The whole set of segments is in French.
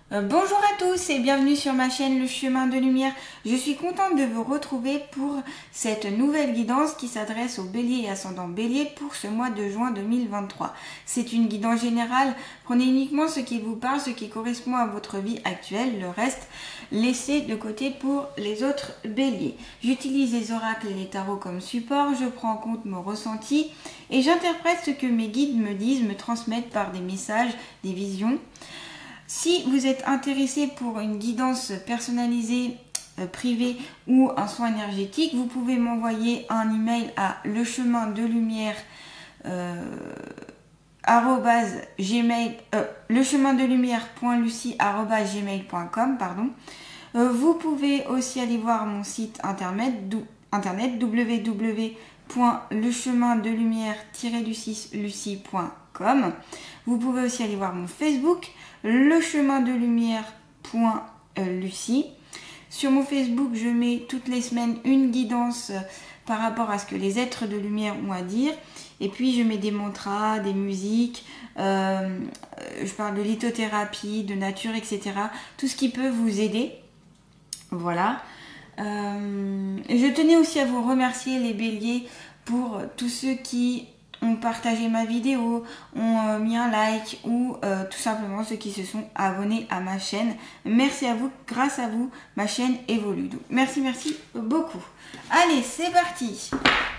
Bonjour à tous et bienvenue sur ma chaîne Le Chemin de Lumière. Je suis contente de vous retrouver pour cette nouvelle guidance qui s'adresse aux béliers et ascendants béliers pour ce mois de juin 2023. C'est une guidance générale, prenez uniquement ce qui vous parle, ce qui correspond à votre vie actuelle, le reste laissez de côté pour les autres béliers. J'utilise les oracles et les tarots comme support, je prends en compte mon ressenti et j'interprète ce que mes guides me disent, me transmettent par des messages, des visions. Si vous êtes intéressé pour une guidance personnalisée, privée ou un soin énergétique, vous pouvez m'envoyer un email à lechemindelumière.lucie@gmail.com. Vous pouvez aussi aller voir mon site internet www.lechemindelumière-lucie.com. Vous pouvez aussi aller voir mon Facebook lechemindelumière.lucie. Sur mon Facebook, je mets toutes les semaines une guidance par rapport à ce que les êtres de lumière ont à dire. Et puis, je mets des mantras, des musiques, je parle de lithothérapie, de nature, etc. Tout ce qui peut vous aider. Voilà. Je tenais aussi à vous remercier, les béliers, pour tous ceux qui ont partagé ma vidéo, ont mis un like ou tout simplement ceux qui se sont abonnés à ma chaîne. Merci à vous, grâce à vous, ma chaîne évolue. Donc, merci beaucoup. Allez, c'est parti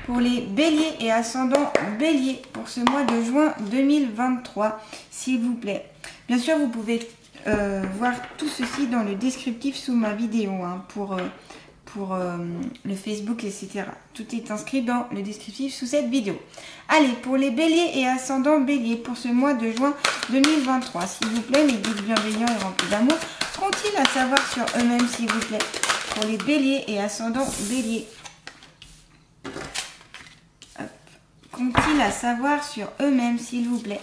pour les béliers et ascendants béliers pour ce mois de juin 2023, s'il vous plaît. Bien sûr, vous pouvez voir tout ceci dans le descriptif sous ma vidéo pour le Facebook, etc. Tout est inscrit dans le descriptif sous cette vidéo. Allez, pour les béliers et ascendants béliers pour ce mois de juin 2023, s'il vous plaît, mes guides bienveillants et remplis d'amour, qu'ont-ils à savoir sur eux-mêmes, s'il vous plaît, pour les béliers et ascendants béliers? Qu'ont-ils à savoir sur eux-mêmes, s'il vous plaît,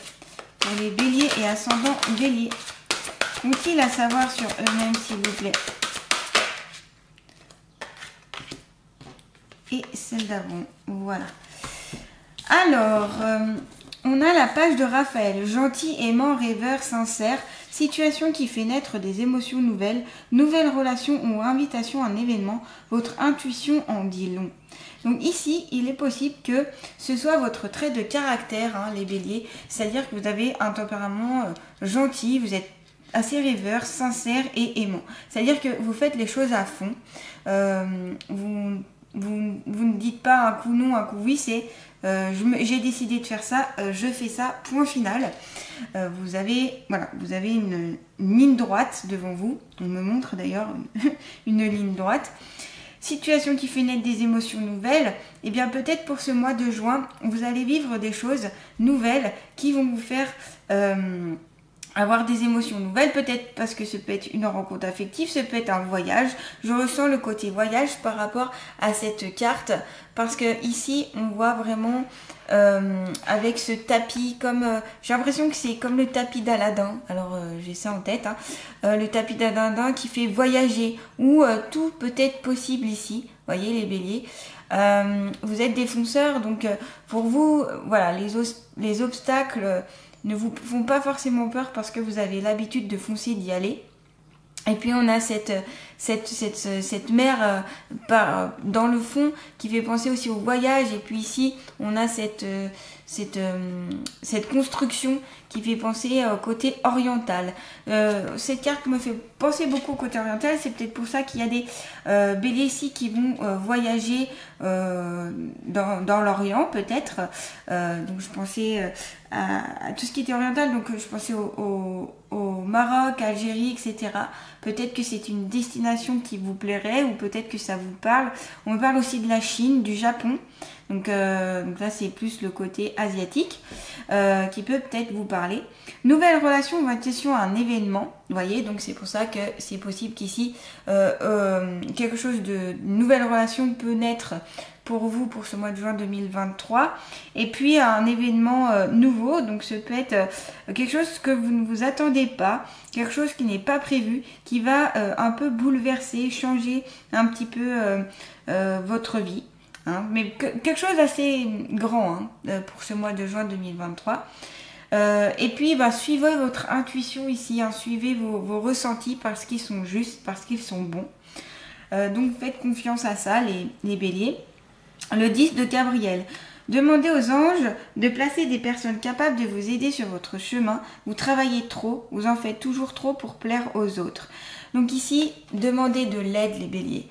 pour les béliers et ascendants béliers? Qu'ont-ils à savoir sur eux-mêmes, s'il vous plaît? Et celle d'avant, voilà. Alors, on a la page de Raphaël, gentil, aimant, rêveur, sincère, situation qui fait naître des émotions nouvelles, nouvelles relations ou invitation à un événement, votre intuition en dit long. Donc ici, il est possible que ce soit votre trait de caractère, les béliers, c'est-à-dire que vous avez un tempérament gentil, vous êtes assez rêveur, sincère et aimant. C'est-à-dire que vous faites les choses à fond, vous ne dites pas un coup non, un coup oui, c'est j'ai décidé de faire ça, je fais ça, point final. Vous avez une ligne droite devant vous. On me montre d'ailleurs une ligne droite. Situation qui fait naître des émotions nouvelles. Et bien peut-être pour ce mois de juin, vous allez vivre des choses nouvelles qui vont vous faire avoir des émotions nouvelles, peut-être parce que ça peut être une rencontre affective, ça peut être un voyage. Je ressens le côté voyage par rapport à cette carte, parce que ici on voit vraiment avec ce tapis, comme j'ai l'impression que c'est comme le tapis d'Aladin. Alors j'ai ça en tête, le tapis d'Aladin qui fait voyager, où tout peut être possible ici. Voyez les béliers. Vous êtes des fonceurs, donc pour vous, voilà, les obstacles ne vous font pas forcément peur parce que vous avez l'habitude de foncer, d'y aller. Et puis on a cette mer dans le fond qui fait penser aussi au voyage. Et puis ici on a cette construction qui fait penser au côté oriental. Cette carte me fait penser beaucoup au côté oriental. C'est peut-être pour ça qu'il y a des béliers ici qui vont voyager dans l'Orient peut-être. Donc je pensais à tout ce qui était oriental. Donc je pensais au Maroc, Algérie, etc. Peut-être que c'est une destination qui vous plairait ou peut-être que ça vous parle. On me parle aussi de la Chine, du Japon. Donc là c'est plus le côté asiatique qui peut peut-être vous parler. Nouvelle relation ou invitation à un événement, vous voyez, donc c'est pour ça que c'est possible qu'ici quelque chose de nouvelle relation peut naître pour vous pour ce mois de juin 2023. Et puis un événement nouveau, donc ça peut être quelque chose que vous ne vous attendez pas, quelque chose qui n'est pas prévu, qui va un peu bouleverser, changer un petit peu votre vie. Mais quelque chose d'assez grand pour ce mois de juin 2023. Et puis, suivez votre intuition ici, hein, suivez vos ressentis parce qu'ils sont justes, parce qu'ils sont bons. Donc, faites confiance à ça, les béliers. Le 10 de Gabriel. Demandez aux anges de placer des personnes capables de vous aider sur votre chemin. Vous travaillez trop, vous en faites toujours trop pour plaire aux autres. Donc ici, demandez de l'aide les béliers.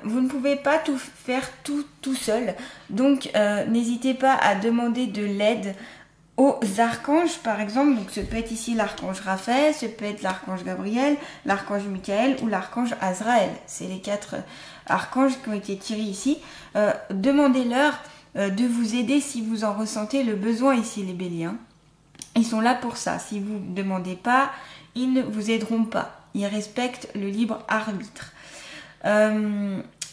Vous ne pouvez pas tout faire tout seul. Donc n'hésitez pas à demander de l'aide aux archanges par exemple. Donc ce peut être ici l'archange Raphaël, ce peut être l'archange Gabriel, l'archange Michael ou l'archange Azraël. C'est les 4 archanges qui ont été tirés ici. Demandez-leur de vous aider si vous en ressentez le besoin ici les béliers. Hein. Ils sont là pour ça. Si vous ne demandez pas, ils ne vous aideront pas. Ils respectent le libre arbitre.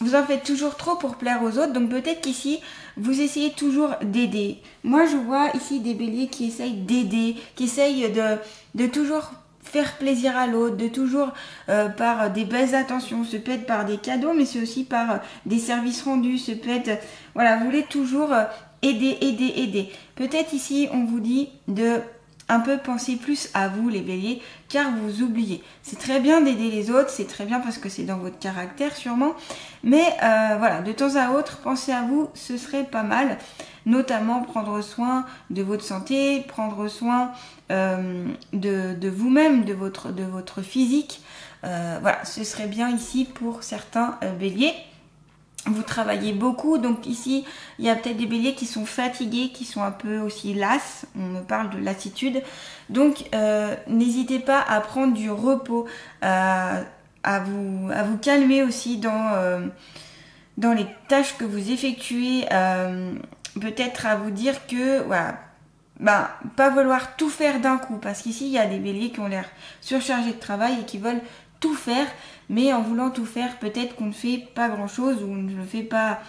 Vous en faites toujours trop pour plaire aux autres. Donc peut-être qu'ici, vous essayez toujours d'aider. Moi, je vois ici des béliers qui essayent d'aider, qui essayent de toujours faire plaisir à l'autre, de toujours par des belles attentions. Ça peut être par des cadeaux, mais c'est aussi par des services rendus. Ça peut être, voilà, vous voulez toujours aider. Peut-être ici, on vous dit de un peu penser plus à vous les béliers, car vous oubliez. C'est très bien d'aider les autres, c'est très bien parce que c'est dans votre caractère sûrement, mais voilà, de temps à autre, penser à vous, ce serait pas mal, notamment prendre soin de votre santé, prendre soin de vous-même, de votre physique. Voilà, ce serait bien ici pour certains béliers. Vous travaillez beaucoup, donc ici, il y a peut-être des béliers qui sont fatigués, qui sont un peu aussi las, on me parle de lassitude. Donc, n'hésitez pas à prendre du repos, à vous calmer aussi dans les tâches que vous effectuez, peut-être à vous dire que, voilà, pas vouloir tout faire d'un coup, parce qu'ici, il y a des béliers qui ont l'air surchargés de travail et qui veulent tout faire, mais en voulant tout faire, peut-être qu'on ne fait pas grand-chose ou on ne le fait pas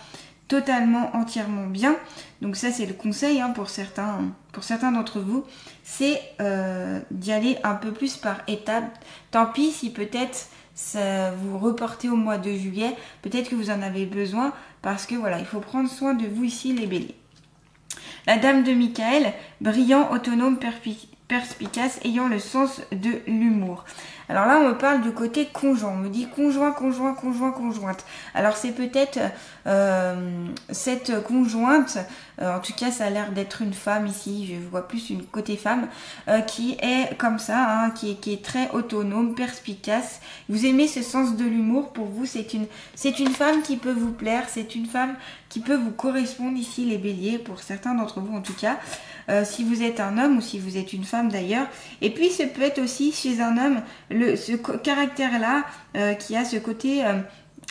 totalement, entièrement bien. Donc ça, c'est le conseil hein, pour certains d'entre vous, c'est d'y aller un peu plus par étapes. Tant pis si peut-être vous reportez au mois de juillet, peut-être que vous en avez besoin, parce que voilà, il faut prendre soin de vous ici, les béliers. La dame de Michael, brillant, autonome, perspicace, ayant le sens de l'humour. Alors là, on me parle du côté conjoint. On me dit conjointe. Alors c'est peut-être cette conjointe, en tout cas ça a l'air d'être une femme ici, je vois plus une côté femme, qui est comme ça, hein, qui est très autonome, perspicace. Vous aimez ce sens de l'humour, pour vous c'est une femme qui peut vous plaire, c'est une femme qui peut vous correspondre ici les béliers, pour certains d'entre vous en tout cas. Si vous êtes un homme ou si vous êtes une femme d'ailleurs. Et puis ce peut être aussi chez un homme ce caractère-là qui a ce côté,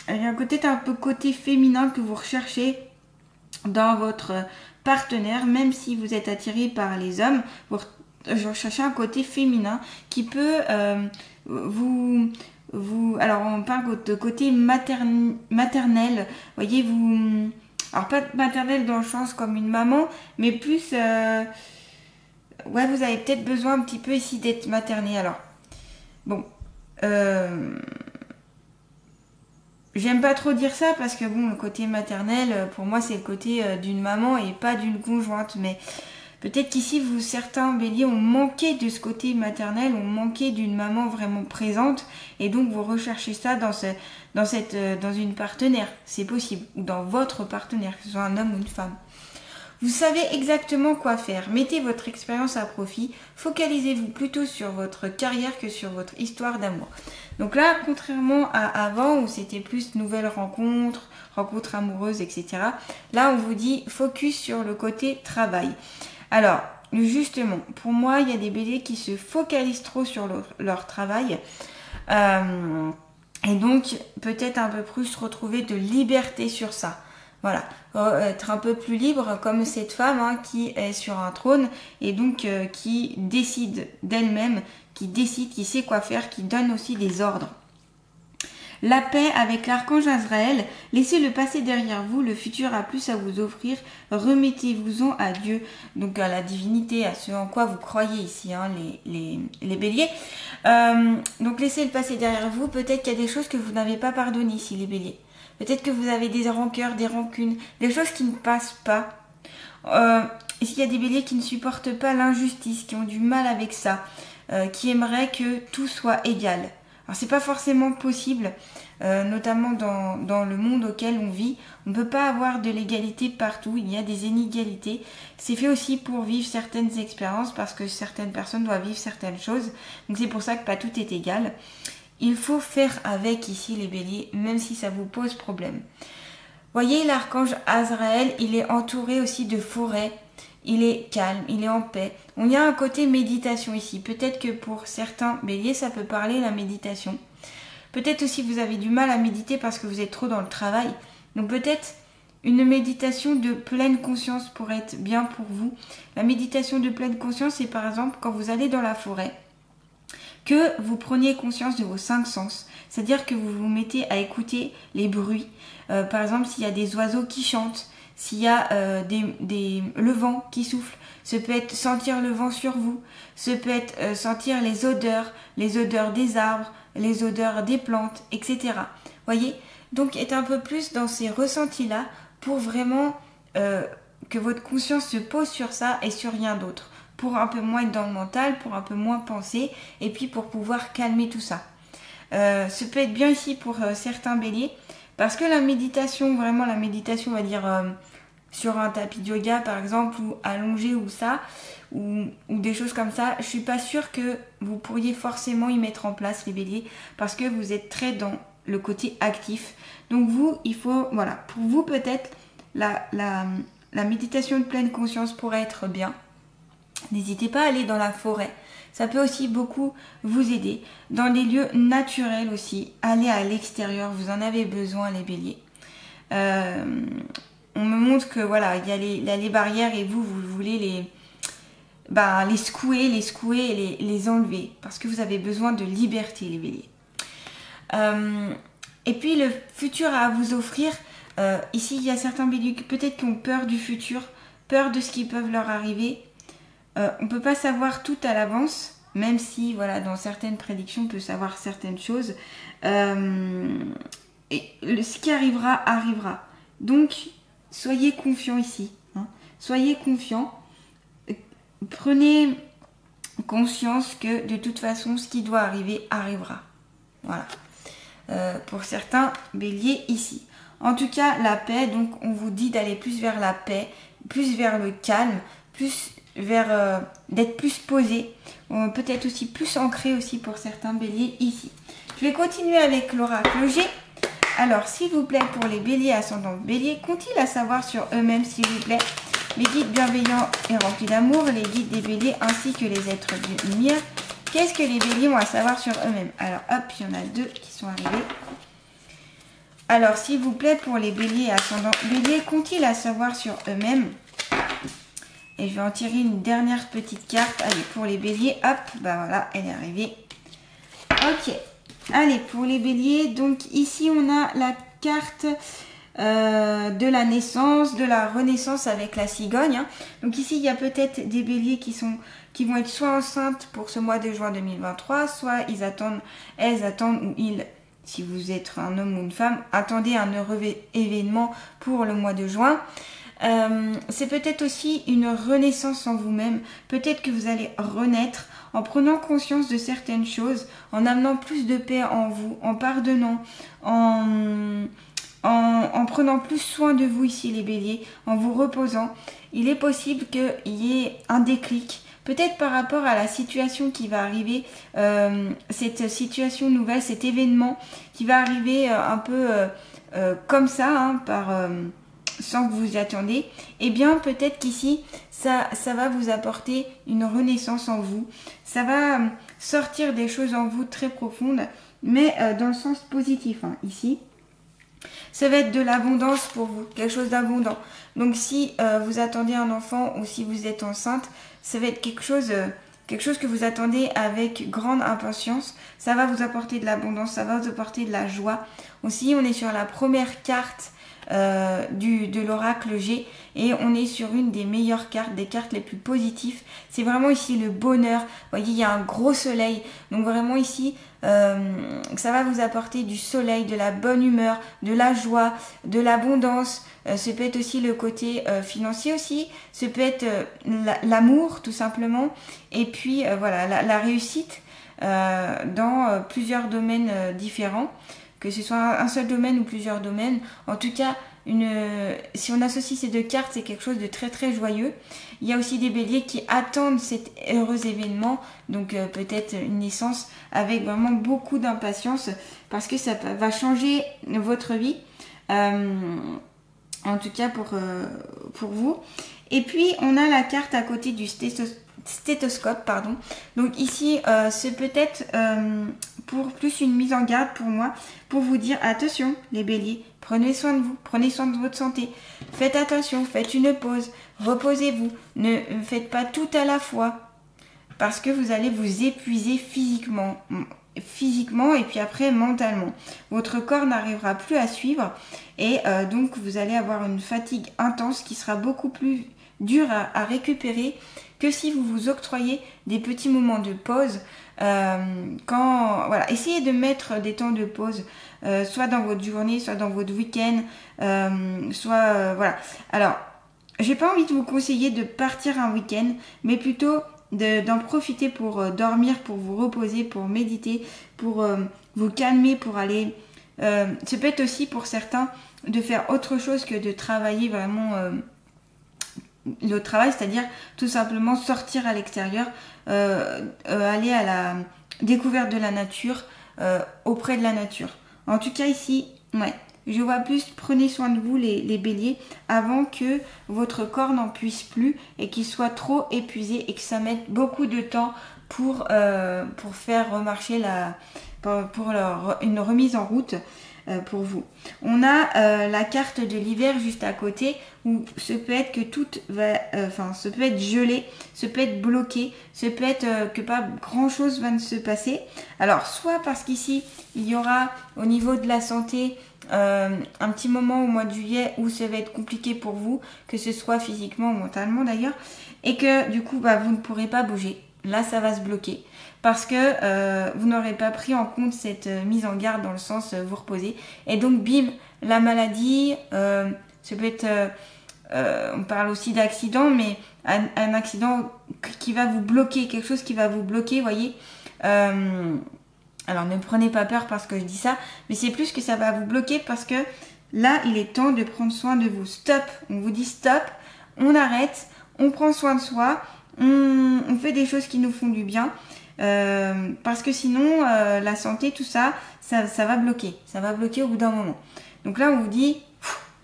il y a un côté un peu côté féminin que vous recherchez dans votre partenaire, même si vous êtes attiré par les hommes, vous recherchez un côté féminin qui peut alors on parle de côté maternel, voyez vous. Alors pas maternelle dans le sens comme une maman, mais plus, ouais, vous avez peut-être besoin un petit peu ici d'être materné. Alors, bon, j'aime pas trop dire ça parce que bon, le côté maternel, pour moi, c'est le côté d'une maman et pas d'une conjointe. Mais peut-être qu'ici, certains béliers ont manqué de ce côté maternel, ont manqué d'une maman vraiment présente, et donc vous recherchez ça dans une partenaire, c'est possible, ou dans votre partenaire, que ce soit un homme ou une femme. Vous savez exactement quoi faire, mettez votre expérience à profit, focalisez-vous plutôt sur votre carrière que sur votre histoire d'amour. Donc là, contrairement à avant, où c'était plus nouvelles rencontres amoureuses, etc., là on vous dit focus sur le côté travail. Alors, justement, pour moi, il y a des béliers qui se focalisent trop sur leur travail. Et donc, peut-être un peu plus retrouver de liberté sur ça. Voilà, être un peu plus libre comme cette femme hein, qui est sur un trône et donc qui décide d'elle-même, qui sait quoi faire, qui donne aussi des ordres. La paix avec l'archange Azraël, laissez le passé derrière vous, le futur a plus à vous offrir, remettez-vous-en à Dieu, donc à la divinité, à ce en quoi vous croyez ici, hein, les béliers. Donc laissez le passé derrière vous, peut-être qu'il y a des choses que vous n'avez pas pardonnées ici les béliers. Peut-être que vous avez des rancœurs, des rancunes, des choses qui ne passent pas. s'il y a des béliers qui ne supportent pas l'injustice, qui ont du mal avec ça, qui aimeraient que tout soit égal. Alors c'est pas forcément possible, notamment dans le monde auquel on vit. On ne peut pas avoir de l'égalité partout, il y a des inégalités. C'est fait aussi pour vivre certaines expériences, parce que certaines personnes doivent vivre certaines choses. Donc c'est pour ça que pas tout est égal. Il faut faire avec ici les béliers, même si ça vous pose problème. Voyez, l'archange Azraël, il est entouré aussi de forêts. Il est calme, il est en paix. On y a un côté méditation ici. Peut-être que pour certains béliers, ça peut parler la méditation. Peut-être aussi vous avez du mal à méditer parce que vous êtes trop dans le travail. Donc peut-être une méditation de pleine conscience pourrait être bien pour vous. La méditation de pleine conscience, c'est par exemple quand vous allez dans la forêt, que vous preniez conscience de vos 5 sens. C'est-à-dire que vous vous mettez à écouter les bruits. Par exemple, s'il y a des oiseaux qui chantent, s'il y a le vent qui souffle, ce peut être sentir le vent sur vous, ce peut être sentir les odeurs des arbres, les odeurs des plantes, etc. Voyez? Donc être un peu plus dans ces ressentis-là pour vraiment que votre conscience se pose sur ça et sur rien d'autre. Pour un peu moins être dans le mental, pour un peu moins penser, et puis pour pouvoir calmer tout ça. Ce peut être bien ici pour certains béliers, parce que la méditation, vraiment la méditation, on va dire sur un tapis de yoga par exemple, ou allongé ou ça, ou des choses comme ça, je suis pas sûre que vous pourriez forcément y mettre en place les béliers, parce que vous êtes très dans le côté actif. Donc vous, il faut, voilà, pour vous peut-être la méditation de pleine conscience pourrait être bien. N'hésitez pas à aller dans la forêt. Ça peut aussi beaucoup vous aider. Dans les lieux naturels aussi, allez à l'extérieur, vous en avez besoin les béliers. On me montre que voilà, il y a les barrières et vous voulez les secouer et les enlever. Parce que vous avez besoin de liberté les béliers. Et puis le futur à vous offrir. Ici, il y a certains béliers peut-être qui ont peur du futur, peur de ce qui peut leur arriver. On ne peut pas savoir tout à l'avance, même si voilà, dans certaines prédictions, on peut savoir certaines choses. Et ce qui arrivera, arrivera. Donc, soyez confiants ici. Hein. Soyez confiants. Prenez conscience que de toute façon, ce qui doit arriver, arrivera. Voilà. Pour certains béliers ici. En tout cas, la paix, donc on vous dit d'aller plus vers la paix, plus vers le calme, plus vers d'être plus posé, peut-être aussi plus ancré aussi pour certains béliers ici. Je vais continuer avec l'oracle G. Alors, s'il vous plaît, pour les béliers ascendant bélier, qu'ont-ils à savoir sur eux-mêmes, s'il vous plaît? Les guides bienveillants et remplis d'amour, les guides des béliers ainsi que les êtres de lumière. Qu'est-ce que les béliers ont à savoir sur eux-mêmes? Alors, hop, il y en a 2 qui sont arrivés. Alors, s'il vous plaît, pour les béliers ascendant bélier, qu'ont-ils à savoir sur eux-mêmes? Et je vais en tirer une dernière petite carte. Allez, pour les béliers, hop, bah voilà, elle est arrivée. Ok, allez, pour les béliers, donc ici on a la carte de la naissance, de la renaissance avec la cigogne. Hein. Donc ici, il y a peut-être des béliers qui vont être soit enceintes pour ce mois de juin 2023, soit elles attendent, ou ils, si vous êtes un homme ou une femme, attendez un heureux événement pour le mois de juin. C'est peut-être aussi une renaissance en vous-même. Peut-être que vous allez renaître en prenant conscience de certaines choses, en amenant plus de paix en vous, en pardonnant, en prenant plus soin de vous ici les béliers, en vous reposant. Il est possible qu'il y ait un déclic, peut-être par rapport à la situation qui va arriver, cette situation nouvelle, cet événement qui va arriver un peu comme ça, hein, sans que vous y attendiez. Eh bien, peut-être qu'ici, ça va vous apporter une renaissance en vous. Ça va sortir des choses en vous très profondes, mais dans le sens positif, hein, ici. Ça va être de l'abondance pour vous, quelque chose d'abondant. Donc si vous attendez un enfant ou si vous êtes enceinte, ça va être quelque chose que vous attendez avec grande impatience. Ça va vous apporter de l'abondance, ça va vous apporter de la joie. Aussi, on est sur la première carte de l'oracle G et on est sur une des meilleures cartes, des cartes les plus positives. C'est vraiment ici le bonheur. Vous voyez, il y a un gros soleil. Donc vraiment ici, ça va vous apporter du soleil, de la bonne humeur, de la joie, de l'abondance. Ce peut être aussi le côté financier aussi, ce peut être l'amour tout simplement, et puis voilà, la réussite dans plusieurs domaines différents, que ce soit un seul domaine ou plusieurs domaines. En tout cas, si on associe ces deux cartes, c'est quelque chose de très très joyeux. Il y a aussi des béliers qui attendent cet heureux événement, donc peut-être une naissance avec vraiment beaucoup d'impatience, parce que ça va changer votre vie, en tout cas pour vous. Et puis on a la carte à côté du stéthoscope, pardon. Donc ici, c'est peut-être pour plus une mise en garde pour moi, pour vous dire attention les béliers, prenez soin de vous, prenez soin de votre santé, faites attention, faites une pause, reposez-vous, ne faites pas tout à la fois, parce que vous allez vous épuiser physiquement et puis après mentalement. Votre corps n'arrivera plus à suivre, et donc vous allez avoir une fatigue intense qui sera beaucoup plus dure à récupérer que si vous vous octroyez des petits moments de pause. Voilà, essayez de mettre des temps de pause, soit dans votre journée, soit dans votre week-end, voilà. Alors, j'ai pas envie de vous conseiller de partir un week-end, mais plutôt d'en profiter pour dormir, pour vous reposer, pour méditer, pour vous calmer, pour aller... ça peut être aussi pour certains de faire autre chose que de travailler vraiment... le travail, c'est-à-dire tout simplement sortir à l'extérieur, aller à la découverte de la nature, auprès de la nature. En tout cas ici, ouais, je vois plus, prenez soin de vous les béliers, avant que votre corps n'en puisse plus et qu'il soit trop épuisé et que ça mette beaucoup de temps pour faire remarcher une remise en route. Pour vous. On a la carte de l'hiver juste à côté, où ce peut être que tout va, ce peut être gelé, ce peut être bloqué, ce peut être que pas grand chose va se passer. Alors soit parce qu'ici il y aura au niveau de la santé un petit moment au mois de juillet où ça va être compliqué pour vous, que ce soit physiquement ou mentalement d'ailleurs, et que du coup vous ne pourrez pas bouger. Là ça va se bloquer, parce que vous n'aurez pas pris en compte cette mise en garde, dans le sens vous reposer. Et donc bim, la maladie, ça peut être, on parle aussi d'accident, mais un accident qui va vous bloquer, quelque chose qui va vous bloquer, voyez. Alors ne prenez pas peur parce que je dis ça, mais c'est plus que ça va vous bloquer, parce que là il est temps de prendre soin de vous. Stop, on vous dit stop, on arrête, on prend soin de soi, on fait des choses qui nous font du bien. Parce que sinon la santé, tout ça va bloquer, au bout d'un moment. Donc là on vous dit,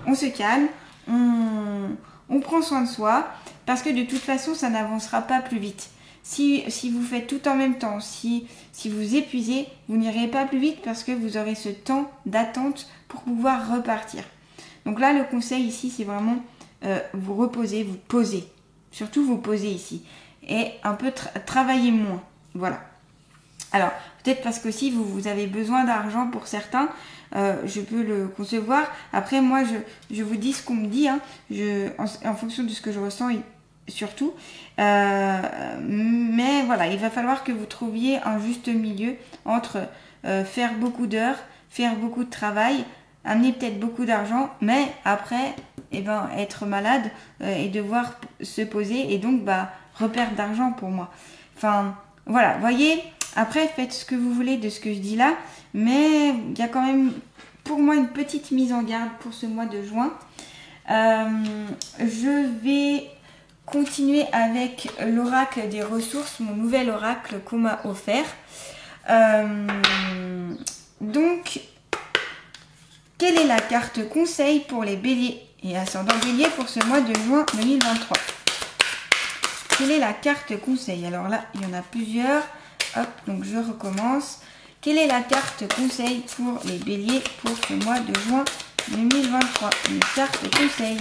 on se calme, on prend soin de soi, parce que de toute façon ça n'avancera pas plus vite. Si vous faites tout en même temps, si vous épuisez, vous n'irez pas plus vite, parce que vous aurez ce temps d'attente pour pouvoir repartir. Donc là le conseil ici, c'est vraiment vous reposer, vous poser, surtout vous poser ici, et un peu travailler moins. Voilà. Alors, peut-être parce que si vous avez besoin d'argent pour certains, je peux le concevoir. Après, moi, je vous dis ce qu'on me dit, hein, en fonction de ce que je ressens, surtout. Mais voilà, il va falloir que vous trouviez un juste milieu entre faire beaucoup d'heures, faire beaucoup de travail, amener peut-être beaucoup d'argent, mais après, être malade et devoir se poser, et donc reperdre d'argent pour moi. Enfin... Voilà, voyez, après faites ce que vous voulez de ce que je dis là, mais il y a quand même pour moi une petite mise en garde pour ce mois de juin. Je vais continuer avec l'oracle des ressources, mon nouvel oracle qu'on m'a offert. Donc, quelle est la carte conseil pour les béliers et ascendant bélier pour ce mois de juin 2023 ? Quelle est la carte conseil? Alors là, il y en a plusieurs. Hop, donc je recommence. Quelle est la carte conseil pour les béliers pour ce mois de juin 2023? Une carte conseil.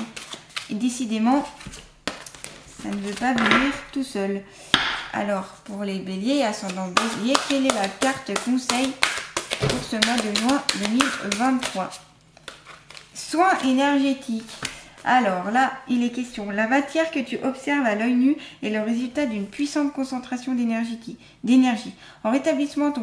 Et décidément, ça ne veut pas venir tout seul. Alors, pour les béliers et ascendant bélier, quelle est la carte conseil pour ce mois de juin 2023? Soins énergétiques. Alors là, il est question. La matière que tu observes à l'œil nu est le résultat d'une puissante concentration d'énergie. En rétablissant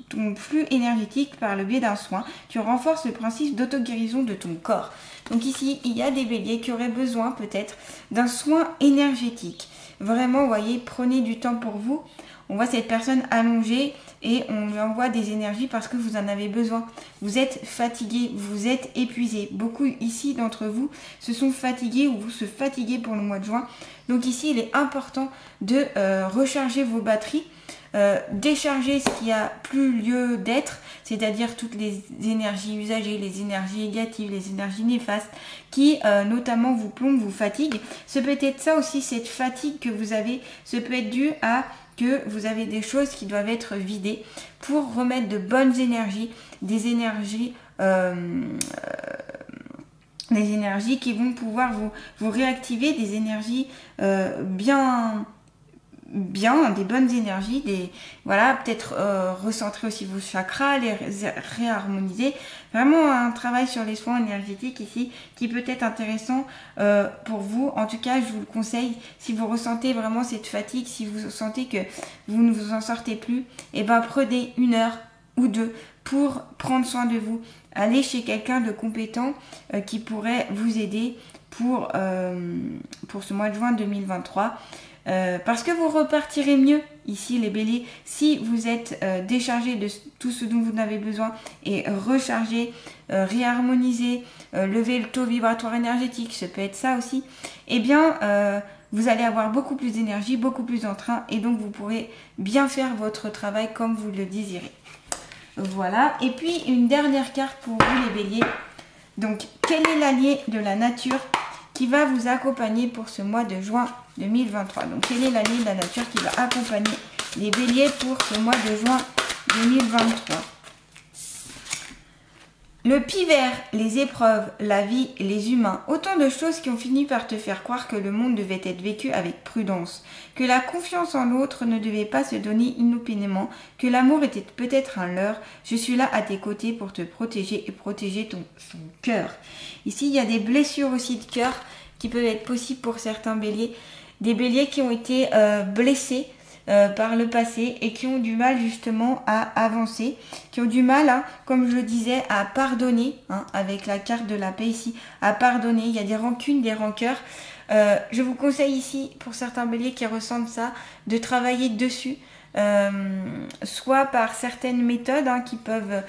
ton flux énergétique par le biais d'un soin. Tu renforces le principe d'auto-guérison de ton corps. Donc ici, il y a des béliers qui auraient besoin peut-être d'un soin énergétique. Vraiment, vous voyez, prenez du temps pour vous. On voit cette personne allongée et on lui envoie des énergies parce que vous en avez besoin. Vous êtes fatigué, vous êtes épuisé. Beaucoup ici d'entre vous se sont fatigués ou vous se fatiguez pour le mois de juin. Donc ici, il est important de recharger vos batteries, décharger ce qui a plus lieu d'être, c'est-à-dire toutes les énergies usagées, les énergies négatives, les énergies néfastes qui notamment vous plombent, vous fatiguent. Ce peut être ça aussi, cette fatigue que vous avez, ce peut être dû à que vous avez des choses qui doivent être vidées pour remettre de bonnes énergies, des énergies qui vont pouvoir vous réactiver, des énergies bien, des bonnes énergies, voilà, peut-être recentrer aussi vos chakras, les réharmoniser. Vraiment un travail sur les soins énergétiques ici qui peut être intéressant pour vous. En tout cas, je vous le conseille si vous ressentez vraiment cette fatigue, si vous sentez que vous ne vous en sortez plus, et ben prenez 1 heure ou 2 pour prendre soin de vous. Allez chez quelqu'un de compétent qui pourrait vous aider pour ce mois de juin 2023. Parce que vous repartirez mieux ici les béliers si vous êtes déchargé de tout ce dont vous avez besoin et rechargé, réharmonisé, lever le taux vibratoire énergétique, ça peut être ça aussi, et bien vous allez avoir beaucoup plus d'énergie, beaucoup plus d'entrain et donc vous pourrez bien faire votre travail comme vous le désirez. Voilà, et puis une dernière carte pour vous les béliers. Donc quel est l'allié de la nature qui va vous accompagner pour ce mois de juin 2023. Donc, quel est l'allié de la nature qui va accompagner les béliers pour ce mois de juin 2023? Le pivert, les épreuves, la vie, les humains, autant de choses qui ont fini par te faire croire que le monde devait être vécu avec prudence, que la confiance en l'autre ne devait pas se donner inopinément, que l'amour était peut-être un leurre. Je suis là à tes côtés pour te protéger et protéger ton cœur. Ici, il y a des blessures aussi de cœur qui peuvent être possibles pour certains béliers. Des béliers qui ont été blessés par le passé et qui ont du mal justement à avancer, qui ont du mal, comme je le disais, à pardonner, avec la carte de la paix ici, à pardonner. Il y a des rancunes, des rancœurs. Je vous conseille ici, pour certains béliers qui ressentent ça, de travailler dessus, soit par certaines méthodes qui peuvent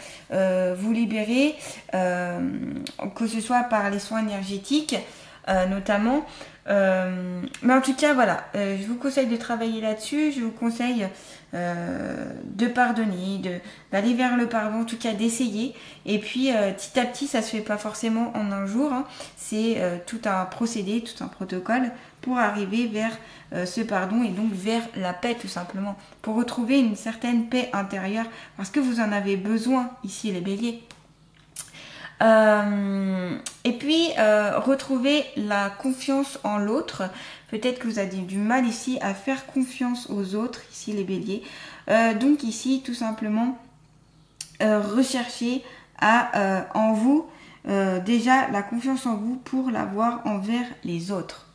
vous libérer, que ce soit par les soins énergétiques notamment. Mais en tout cas, voilà, je vous conseille de travailler là-dessus, je vous conseille de pardonner, d'aller vers le pardon, en tout cas d'essayer. Et puis, petit à petit, ça se fait pas forcément en un jour, c'est tout un procédé, tout un protocole pour arriver vers ce pardon et donc vers la paix tout simplement, pour retrouver une certaine paix intérieure, parce que vous en avez besoin ici les béliers. Et puis retrouver la confiance en l'autre. Peut-être que vous avez du mal ici à faire confiance aux autres, ici les béliers. Donc ici tout simplement rechercher en vous déjà la confiance en vous pour l'avoir envers les autres.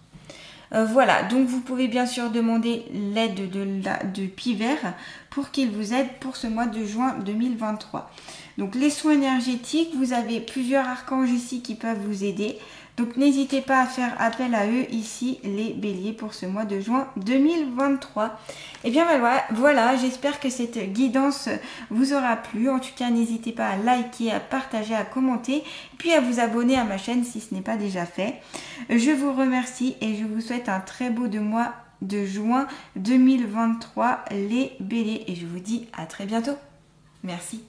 Voilà, donc vous pouvez bien sûr demander l'aide de Pivert pour qu'il vous aide pour ce mois de juin 2023. Donc les soins énergétiques, vous avez plusieurs archanges ici qui peuvent vous aider. Donc n'hésitez pas à faire appel à eux ici les béliers pour ce mois de juin 2023. Et bien voilà, j'espère que cette guidance vous aura plu. En tout cas, n'hésitez pas à liker, à partager, à commenter, puis à vous abonner à ma chaîne si ce n'est pas déjà fait. Je vous remercie et je vous souhaite un très beau mois de juin 2023 les béliers. Et je vous dis à très bientôt. Merci.